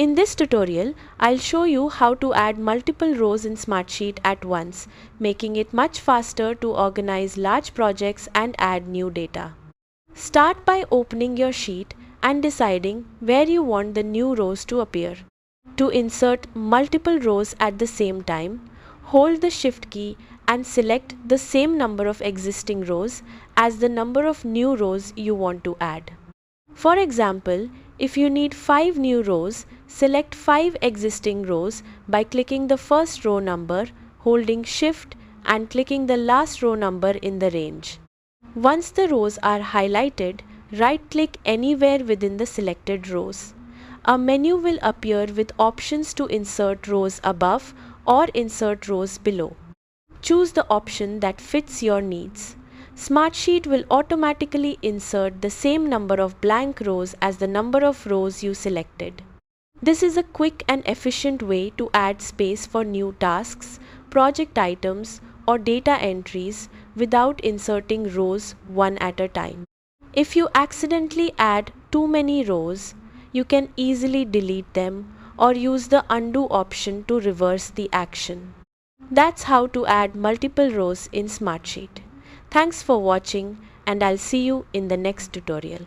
In this tutorial, I'll show you how to add multiple rows in Smartsheet at once, making it much faster to organize large projects and add new data. Start by opening your sheet and deciding where you want the new rows to appear. To insert multiple rows at the same time, hold the Shift key and select the same number of existing rows as the number of new rows you want to add. For example, if you need 5 new rows, select 5 existing rows by clicking the first row number, holding Shift and clicking the last row number in the range. Once the rows are highlighted, right-click anywhere within the selected rows. A menu will appear with options to insert rows above or insert rows below. Choose the option that fits your needs. Smartsheet will automatically insert the same number of blank rows as the number of rows you selected. This is a quick and efficient way to add space for new tasks, project items, or data entries without inserting rows one at a time. If you accidentally add too many rows, you can easily delete them or use the undo option to reverse the action. That's how to add multiple rows in Smartsheet. Thanks for watching, and I'll see you in the next tutorial.